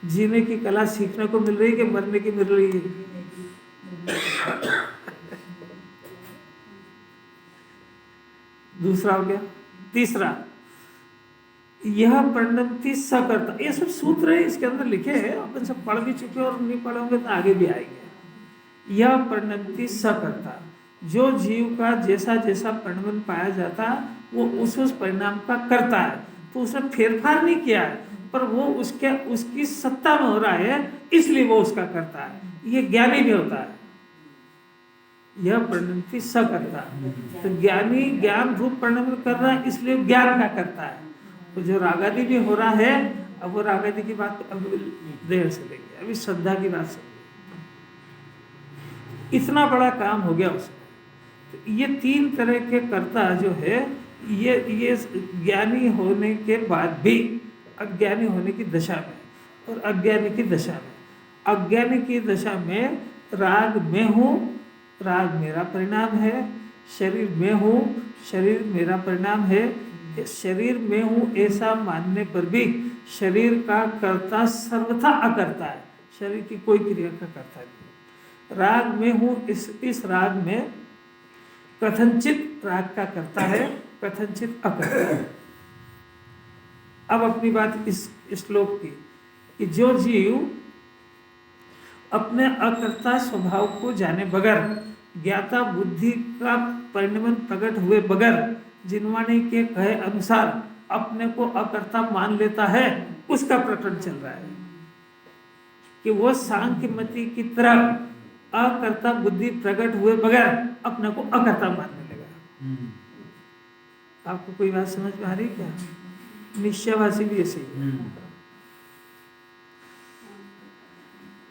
जीने की कला सीखने को मिल रही है कि मरने की मिल रही है? दूसरा हो गया। तीसरा, यह परिणमति सकर्ता। ये सब सूत्र है, इसके अंदर लिखे हैं, अपन सब पढ़ भी चुके और नहीं पढ़े होंगे तो आगे भी आएंगे। यह परिणमति सकर्ता, जो जीव का जैसा जैसा परिणाम पाया जाता वो उस परिणाम का करता है, तो उसने फेरफार नहीं किया है, पर वो उसकी सत्ता में हो रहा है, इसलिए वो उसका करता है। ये ज्ञानी भी होता है। यह परिणमति सकर्ता, तो ज्ञानी ज्ञान रूप परिणाम कर रहा है, इसलिए ज्ञान का करता है। तो जो रागादि भी हो रहा है, अब वो रागादि की बात अब देर से लेंगे, अभी श्रद्धा की बात समझें। इतना बड़ा काम हो गया उसमें। तो ये 3 तरह के कर्ता जो है, ये ज्ञानी होने के बाद भी अज्ञानी होने की दशा में और अज्ञानी की दशा में। अज्ञानी की दशा में राग में हूँ, राग मेरा परिणाम है। शरीर में हूँ, शरीर मेरा परिणाम है। शरीर में हूँ ऐसा मानने पर भी शरीर का कर्ता सर्वथा अकर्ता है, शरीर की कोई क्रिया का कर्ता नहीं। राग में हूँ, इस राग में कथनचित राग का कर्ता है, कथनचित अकर्ता है। अब अपनी बात इस श्लोक की, कि जो जीव अपने अकर्ता स्वभाव को जाने बगैर ज्ञाता बुद्धि का परिणमन प्रकट हुए बगैर जिनवाणी के कहे अनुसार अपने को अकर्ता मान लेता है, उसका प्रकरण चल रहा है कि वो सांख्य मति की तरह अकर्ता बुद्धि प्रकट हुए बगैर अपने को अकर्ता मानने लगा। आपको कोई बात समझ में आ रही क्या? निश्चयवासी भी ऐसे ही,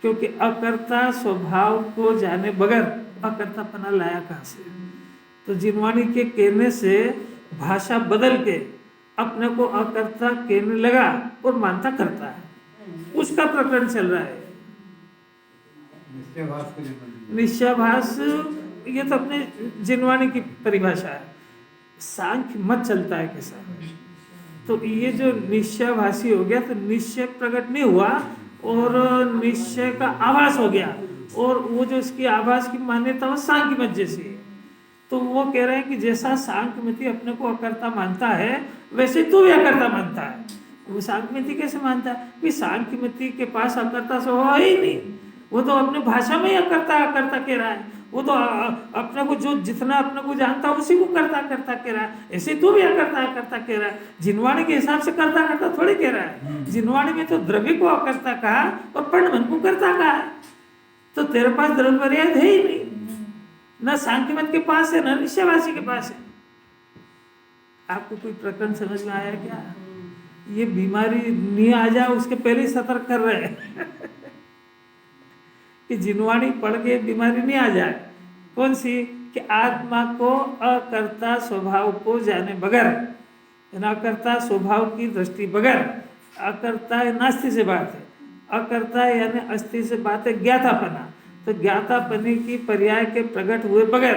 क्योंकि अकर्ता स्वभाव को जाने बगैर अकर्तापना लाया कहां से? तो जिनवाणी के कहने से भाषा बदल के अपने को अकर्ता कहने लगा और मानता करता है, उसका प्रकरण चल रहा है। निश्चयाभास ये तो अपने जिनवाणी की परिभाषा है। सांख्य मत चलता है के साथ, तो ये जो निश्चयाभासी हो गया तो निश्चय प्रकट नहीं हुआ और निश्चय का आभास हो गया, और वो जो इसकी आभास की मान्यता वो सांख्य मत जैसी है। तो वो कह रहे हैं कि जैसा सांख्यमति अपने को अकर्ता मानता है वैसे तू भी अकर्ता मानता है। वो सांख्यमति कैसे मानता है? कि सांख्यमति के पास अकर्ता से हो ही नहीं, वो तो अपने भाषा में ही अकर्ता अकर्ता कह रहा है। वो तो अपने को जो जितना अपने को जानता है उसी को करता करता कह रहा है। ऐसे तू भी अकर्ता अकर्ता कह रहा है। जिनवाणी के हिसाब से करता करता थोड़ी कह रहा है। जिनवाणी में तो द्रव्य को अकर्ता कहा और परिणमन को करता कहा, तो तेरे पास द्रव्य पर्याय है ही नहीं, न सांख्यमत के पास है न निश्चयवासी के पास है। आपको कोई प्रकरण समझ में आया क्या? ये बीमारी नहीं आ जाए उसके पहले ही सतर्क कर रहे हैं कि जिनवाणी पढ़ के बीमारी नहीं आ जाए। कौन सी? कि आत्मा को अकर्ता स्वभाव को जाने बगैर, अकर्ता स्वभाव की दृष्टि बगैर, अकर्ता नास्ति से बात है, अकर्ता यानी अस्थि से बात है ज्ञातापना। तो ज्ञातापने की पर्याय के प्रकट हुए बगैर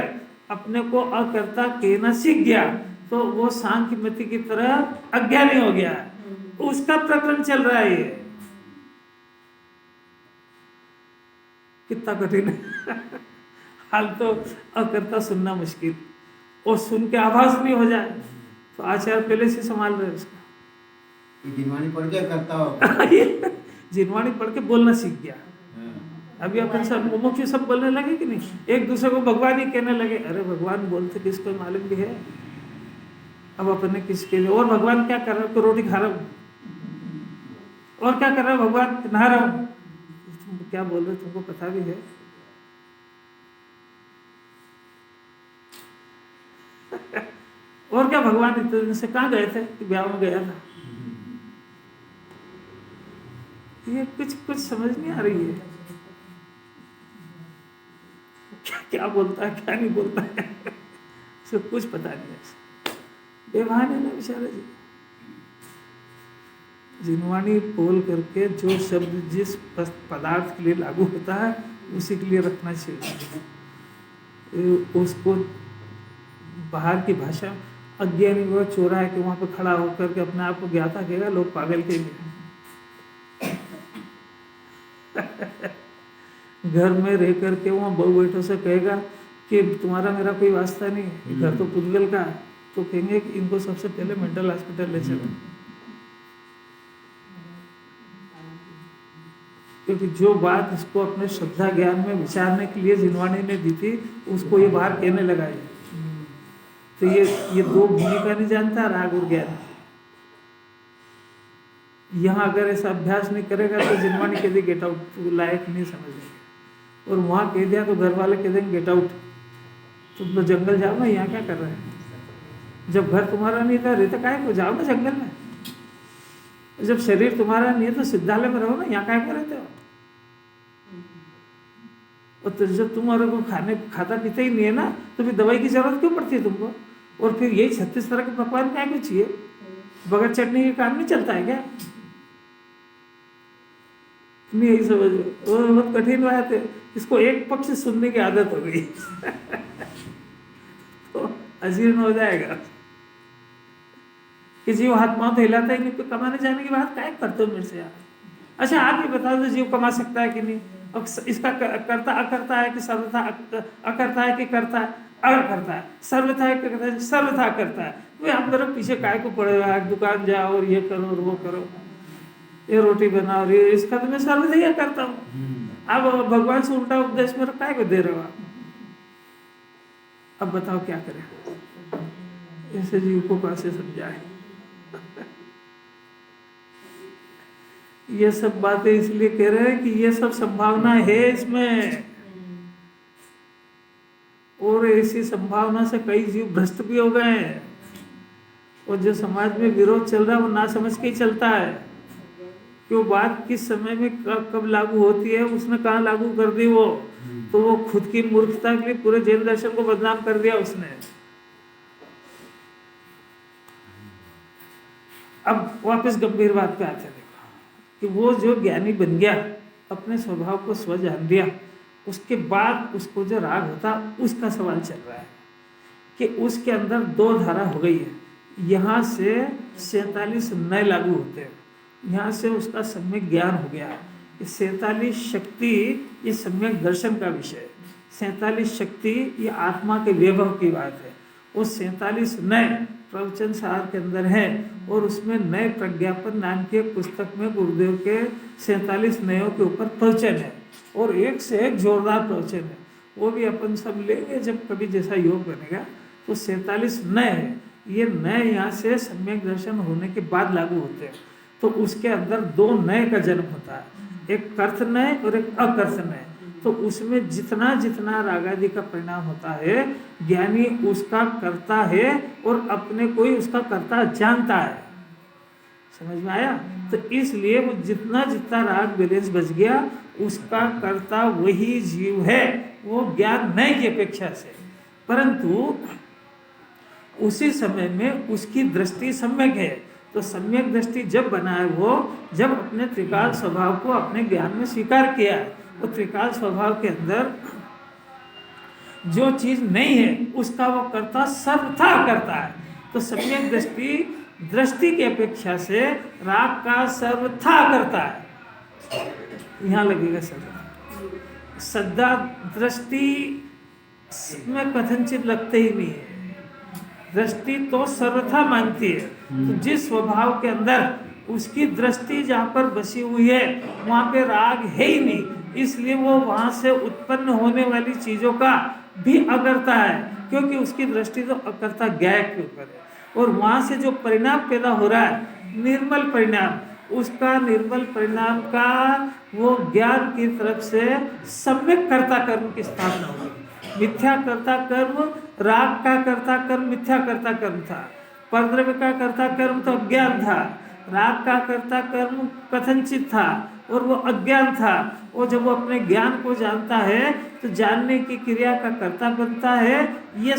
अपने को अकर्ता कहना सीख गया, तो वो सांख्यमति की तरह अज्ञानी हो गया। उसका प्रकरण चल रहा है। ये कितना कठिन है हाल तो अकर्ता सुनना मुश्किल, और सुन के आभास नहीं हो जाए तो आचार्य पहले से संभाल रहे उसका। जिनवाणी पढ़ के करता हो जिनवाणी पढ़ के बोलना सीख गया। अभी अपन सब मुमुक्षु सब बोलने लगे कि नहीं, एक दूसरे को भगवान ही कहने लगे। अरे भगवान बोलते किसको मालूम भी है। अब अपन ने किसके लिए, और भगवान क्या कर रहा है? रोटी खा रहा हूँ, और क्या कर रहा है भगवान? नहा रहा हूँ। तुम क्या बोल रहे तुमको पता भी है? और क्या भगवान इतने दिन से कहाँ गए थे? कि ब्याह में गया था। ये कुछ समझ नहीं आ रही है। क्या बोलता है क्या नहीं बोलता है सब कुछ पता नहीं है। बेभान है ना बेचारे जी। जिनवाणी बोल करके जो शब्द जिस पदार्थ के लिए लागू होता है उसी के लिए रखना चाहिए। उसको बाहर की भाषा अज्ञानी वो चौराहे के वहाँ पर खड़ा होकर के अपने आप को ज्ञाता कहेगा, लोग पागल कहेंगे। घर में रह करके वहाँ बहु बेटों से कहेगा कि तुम्हारा मेरा कोई वास्ता नहीं, घर तो पुद्गल का है, तो कहेंगे कि इनको सबसे पहले मेंटल हॉस्पिटल ले चलो। क्योंकि जो बात इसको अपने श्रद्धा ज्ञान में विचारने के लिए जिनवाणी ने दी थी उसको ये बाहर कहने लगा है। तो ये दो भूमिका नहीं जानता, राग और ज्ञान। यहाँ अगर ऐसा अभ्यास नहीं करेगा तो जिनवाणी कह दे गेट आउट, तो लायक नहीं समझेगा। और वहाँ कह दिया तो घर वाले कह देंगे गेट आउट, तुम तो जंगल जाओ ना, यहाँ क्या कर रहे हैं? जब घर तुम्हारा नहीं था रहते काहे को जाओ ना जंगल में। जब शरीर तुम्हारा नहीं है तो सिद्धालय में रहो ना, यहाँ काहे को रहते हो? और तो जब तुम्हारे को खाता पीते ही नहीं है ना तो फिर दवाई की जरूरत क्यों पड़ती है तुमको? और फिर यही 36 तरह के पकवान क्या कुछ चाहिए? बगैर चटनी के काम नहीं चलता है क्या? नहीं यही समझ, वो बहुत कठिन बात है। इसको एक पक्ष से सुनने की आदत हो गई तो अजीर्ण हो जाएगा कि जीव हाथ पांव तो हिलाता ही नहीं, तो कमाने जाने की बात क्या करते हो मेरे से यार? अच्छा आप ही बता दो, जीव कमा सकता है कि नहीं? अब इसका करता अकर्ता है कि सर्वथा अकर्ता है कि करता है अकर्ता है, सर्वथा है करता है सर्वथा करता है। वे आप मेरे पीछे काय को पड़े हुए, दुकान जाओ और ये करो और वो करो, ये रोटी बनाओ, ये इसका तो मैं सर्वथा ही करता हूँ। अब भगवान से उल्टा उपदेश मेरे काय को दे रहे हो? अब बताओ क्या करें, ऐसे जीव को कैसे समझाए। ये सब बातें इसलिए कह रहे हैं कि ये सब संभावना है इसमें, और ऐसी संभावना से कई जीव भ्रष्ट भी हो गए हैं। और जो समाज में विरोध चल रहा है वो ना समझ के ही चलता है कि वो बात किस समय में कब लागू होती है, उसने कहाँ लागू कर दी वो, तो वो खुद की मूर्खता के लिए पूरे जैन दर्शन को बदनाम कर दिया उसने। अब वापस गंभीर बात पे आते हैं, देखो कि वो जो ज्ञानी बन गया, अपने स्वभाव को स्व जान दिया, उसके बाद उसको जो राग होता उसका सवाल चल रहा है कि उसके अंदर दो धारा हो गई है। यहाँ से 47 नए लागू होते हैं, यहाँ से उसका सम्यक ज्ञान हो गया। ये 47 शक्ति ये सम्यक दर्शन का विषय है। 47 शक्ति ये आत्मा के वैभव की बात है। वो 47 नए प्रवचन सार के अंदर है, और उसमें नए प्रज्ञापन नाम के पुस्तक में गुरुदेव के 47 नयों के ऊपर प्रवचन है, और एक से एक जोरदार प्रवचन है। वो भी अपन सब लेंगे जब कभी जैसा योग बनेगा। तो 47 नए है, ये नए यहाँ से सम्यक दर्शन होने के बाद लागू होते हैं। तो उसके अंदर दो नए का जन्म होता है, एक कर्त नए और एक अकर्त नए। तो उसमें जितना जितना रागादि का परिणाम होता है, ज्ञानी उसका करता है और अपने को ही उसका करता जानता है। समझ में आया? तो इसलिए वो जितना जितना राग बैलेंस बच गया, उसका करता वही जीव है, वो ज्ञान नए की अपेक्षा से। परंतु उसी समय में उसकी दृष्टि सम्यक है। तो सम्यक दृष्टि जब बना है वो, जब अपने त्रिकाल स्वभाव को अपने ज्ञान में स्वीकार किया है। वो त्रिकाल स्वभाव के अंदर जो चीज नहीं है उसका वो करता सर्वथा करता है। तो सम्यक दृष्टि की अपेक्षा से राग का सर्वथा करता है। यहाँ लगेगा सर्वथा, सदा दृष्टि में कथनचित लगते ही नहीं है। दृष्टि तो सर्वथा मानती है। तो जिस स्वभाव के अंदर उसकी दृष्टि जहाँ पर बसी हुई है वहाँ पे राग है ही नहीं, इसलिए वो वहाँ से उत्पन्न होने वाली चीज़ों का भी अकर्ता है, क्योंकि उसकी दृष्टि तो अकर्ता ज्ञायक के ऊपर है। और वहाँ से जो परिणाम पैदा हो रहा है निर्मल परिणाम, उसका निर्मल परिणाम का वो ज्ञान की तरफ से सम्यक कर्ता कर्म की स्थापना होगी। मिथ्या कर्ता कर्म राग का कर्ता कर्म मिथ्या कर्ता कर्म था, परद्रव्य का कर्ता कर्म तो अज्ञान था, राग का कर्ता कर्म कथनचित था और वो अज्ञान था। और जब वो अपने ज्ञान को जानता है तो जानने की क्रिया का कर्ता बनता है, ये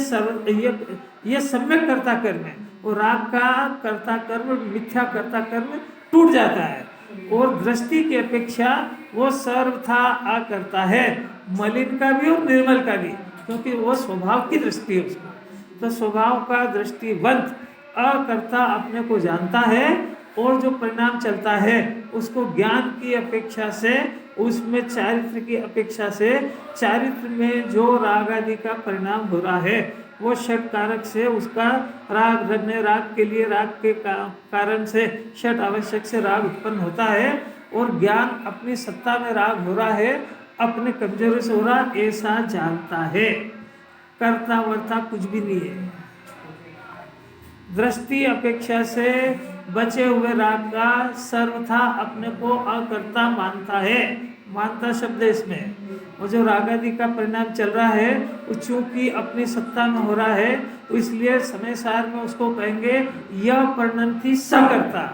सम्यक कर्ता कर्म है। और राग का कर्ता कर्म मिथ्या कर्ता कर्म टूट जाता है, और दृष्टि की अपेक्षा वो सर्वथा करता है, मलिन का भी और निर्मल का भी, क्योंकि वो स्वभाव की दृष्टि है उसको। तो स्वभाव का दृष्टिवंत अकर्ता अपने को जानता है, और जो परिणाम चलता है उसको ज्ञान की अपेक्षा से, उसमें चारित्र की अपेक्षा से, चारित्र में जो राग आदि का परिणाम हो रहा है वो षट कारक से उसका राग रखने, राग के लिए राग के कारण से षट आवश्यक से राग उत्पन्न होता है। और ज्ञान अपनी सत्ता में राग हो रहा है, अपने कमजोरी से हो रहा, ऐसा जानता है। कर्ता वर्ता कुछ भी नहीं है। दृष्टि अपेक्षा से बचे हुए राग का सर्वथा अपने को अकर्ता मानता है। मानता शब्द इसमें, और जो राग आदि का परिणाम चल रहा है वो चूंकि अपनी सत्ता में हो रहा है, इसलिए समय सार में उसको कहेंगे यह परिणति सकर्ता।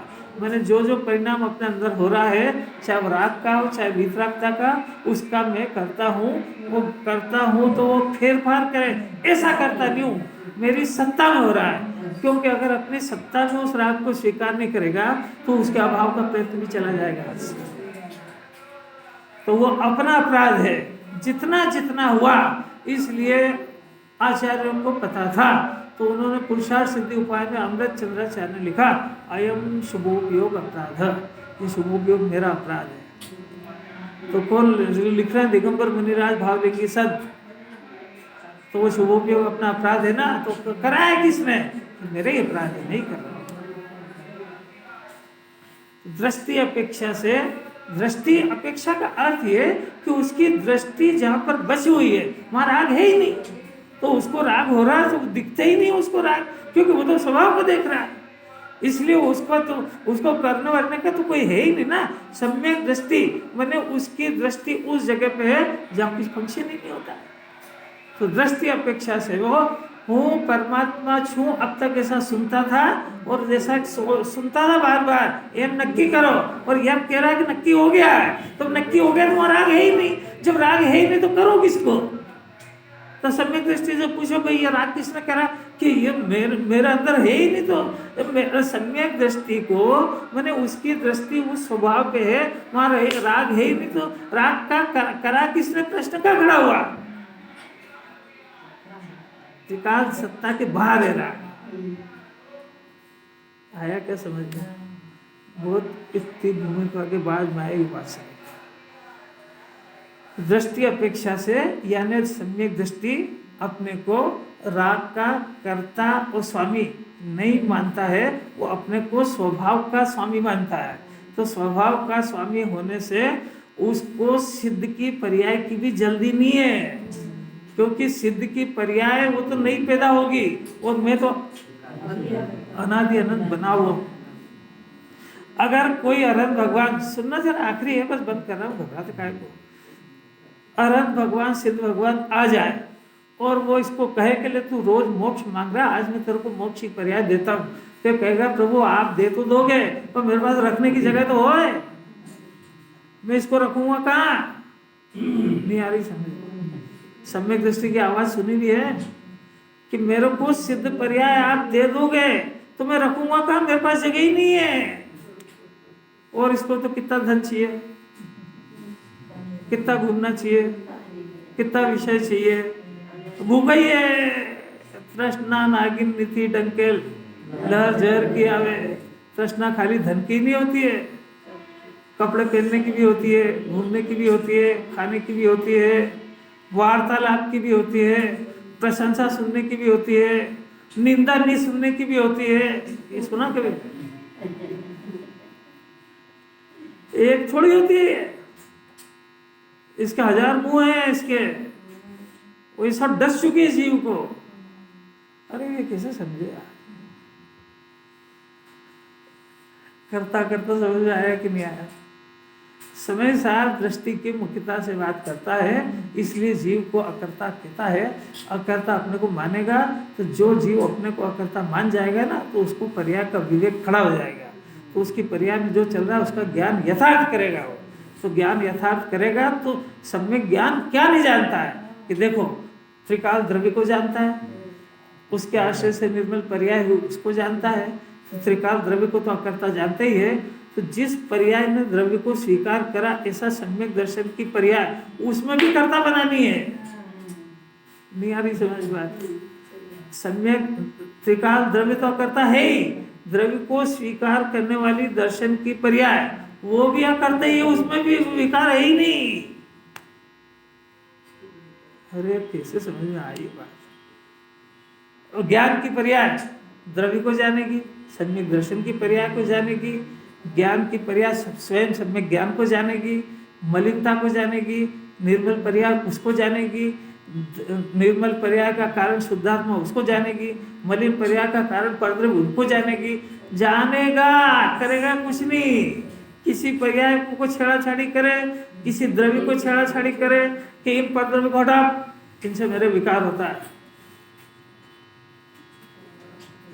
मैंने जो जो परिणाम अपने अंदर हो रहा है, चाहे वो राग का हो चाहे वितरागता का, उसका मैं करता हूँ। वो करता हूँ तो वो फेर फार करे, ऐसा करता नहीं हूँ, मेरी सत्ता में हो रहा है। क्योंकि अगर अपनी सत्ता में उस राग को स्वीकार नहीं करेगा तो उसके अभाव का प्रयत्न भी चला जाएगा। तो वो अपना अपराध है जितना जितना हुआ। इसलिए आचार्यों को पता था, तो उन्होंने पुरुषार्थ सिद्धि उपाय में अमृत चंद्राचार्य ने लिखा, अयम शुभोपयोग अपराध, ये शुभोपयोग मेरा अपराध है। तो कौन लिख रहे हैं? दिगंबर मुनिराज भावलिंगी सद। तो वो शुभोपयोग अपना अपराध है ना, तो कराया किसने? मेरे ही अपराध है, नहीं कर रहा। दृष्टि अपेक्षा से, दृष्टि अपेक्षा का अर्थ ये कि उसकी दृष्टि जहां पर बसी हुई है वहां राग है ही नहीं। तो उसको राग हो रहा है तो दिखता ही नहीं उसको राग, क्योंकि वो तो स्वभाव को देख रहा है। इसलिए उसको करने वरने का तो कोई है ही नहीं ना। सम्यक दृष्टि माने उसकी दृष्टि उस जगह पे है जहाँ कुछ फंक्शन ही नहीं होता है। तो दृष्टि अपेक्षा से वो हूँ परमात्मा छू, अब तक ऐसा सुनता था और जैसा सुनता था बार बार, एम नक्की करो, और यह कह रहा है कि नक्की हो गया है, तो नक्की हो गया तो वहाँ राग है ही नहीं। जब राग है ही नहीं तो करो किसको? तो सम्यक दृष्टि से पूछो भाई ये राग किसने करा, कि ये मेरे अंदर है ही नहीं। तो मेरा सम्यक दृष्टि को मैंने उसकी दृष्टि उस स्वभाव पे है, वहाँ राग है ही नहीं, तो राग का करा किसने? प्रश्न का खड़ा हुआ। त्रिकाल सत्ता के बाहर है राग। आया क्या समझ में? बहुत स्थिर भूमिका के बाद में आएगी उपासना। दृष्टि अपेक्षा से यानी सम्यक दृष्टि अपने को राग का कर्ता और स्वामी नहीं मानता है, वो अपने को स्वभाव का स्वामी मानता है। तो स्वभाव का स्वामी होने से उसको सिद्ध की पर्याय की भी जल्दी नहीं है, क्योंकि सिद्ध की पर्याय वो तो नहीं पैदा होगी, और मैं तो अनादि अनंत बना हुआ। अगर कोई अरहंत भगवान, सुनना जरा आखिरी है बस बंद कर रहा हूँ, घबराते काय को। अरहंत भगवान सिद्ध भगवान आ जाए और वो इसको कहे के लिए तू रोज मोक्ष मांग रहा, आज मैं तेरे को मोक्ष की पर्याय देता हूँ, तो कहेगा प्रभु आप दे तो दोगे पर मेरे पास रखने की जगह तो होए, मैं इसको रखूंगा कहाँ? नहीं आ रही समझ? सम्यक दृष्टि की आवाज सुनी भी है कि मेरे को सिद्ध पर्याय आप दे दोगे तो मैं रखूंगा कहाँ, मेरे पास जगह ही नहीं है। और इसको तो कितना धन चाहिए, कितना घूमना चाहिए, कितना विषय चाहिए, भूखा ही है। तृष्णा नागिन नीति डंकेल लहर जहर की आवे। तृष्णा खाली धन की नहीं होती है, कपड़े पहनने की भी होती है, घूमने की भी होती है, खाने की भी होती है, वार्तालाप की भी होती है, प्रशंसा सुनने की भी होती है, निंदा नहीं सुनने की भी होती है। ये सुना कभी? एक थोड़ी होती है, इसके 1000 मुंह हैं इसके, वो ये सब डस चुके हैं जीव को। अरे ये कैसे समझे यार? करता करता समझ में आया कि नहीं आया? समय सार दृष्टि की मुख्यता से बात करता है, इसलिए जीव को अकर्ता कहता है। अकर्ता अपने को मानेगा तो जो जीव अपने को अकर्ता मान जाएगा ना, तो उसको पर्याय का विवेक खड़ा हो जाएगा, तो उसकी पर्याय में जो चल रहा है उसका ज्ञान यथार्थ करेगा। वो तो ज्ञान यथार्थ करेगा तो सम्यक ज्ञान क्या नहीं जानता है कि देखो त्रिकाल द्रव्य को जानता है, उसके आश्रय से निर्मल पर्याय उसको जानता है। तो त्रिकाल द्रव्य को तो अकर्ता जानते ही है, तो जिस पर्याय ने द्रव्य को स्वीकार करा ऐसा सम्यक दर्शन की पर्याय उसमें भी कर्ता बनानी है। नहीं आ रही समझ बात? सम्यक त्रिकाल द्रव्य तो अकर्ता है ही, द्रव्य को स्वीकार करने वाली दर्शन की पर्याय वो भी अकर्ता ही है, उसमें भी विकार है ही नहीं। अरे कैसे समझ में आई बात? और ज्ञान की पर्याय द्रव्य को जानेगी, सम्यक दर्शन की पर्याय को जानेगी, ज्ञान की पर्याय स्वयं सम्यक ज्ञान को जानेगी, मलिनता को जानेगी, निर्मल पर्याय उसको जानेगी, निर्मल पर्याय का कारण शुद्धात्मा उसको जानेगी, मलिन पर्याय का कारण परद्रव्य उनको जानेगी। जानेगा, करेगा कुछ नहीं। किसी पर्याय को छेड़ाछाड़ी करे, किसी द्रव्य को छेड़ाछाड़ी करे कि इन परद्रव्य को हटा, इनसे मेरे विकार होता है,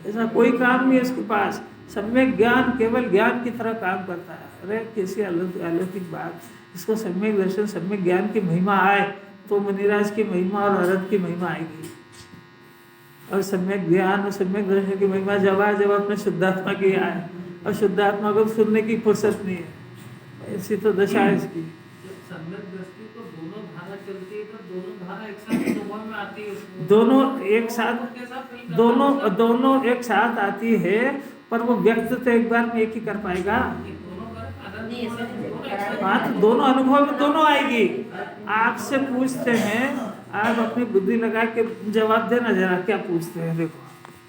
ऐसा कोई काम नहीं है उसके पास। सम्यक ज्ञान केवल ज्ञान की तरह काम करता है। अरे कैसी अलौकिक बात! इसको सम्यक दर्शन सम्यक ज्ञान की महिमा आए तो मुनिराज की महिमा और अरहत की महिमा आएगी। और सम्यक ज्ञान और सम्यक दर्शन की महिमा जब आए जब अपने शुद्धात्मा की आए, और शुद्धात्मा को सुनने की फुर्सत नहीं है। ऐसी तो दशा है इसकी। सम्यक दृष्टि तो दोनों धारा चलती है, तो दोनों धारा एक साथ अनुभव में आती है। दोनों एक साथ आती है, पर वो व्यक्त तो एक बार में एक ही कर पाएगा। हाँ, तो दोनों अनुभव में दोनों आएगी। आपसे पूछते हैं, आप अपनी बुद्धि लगा के जवाब देना, जरा क्या पूछते हैं देखो।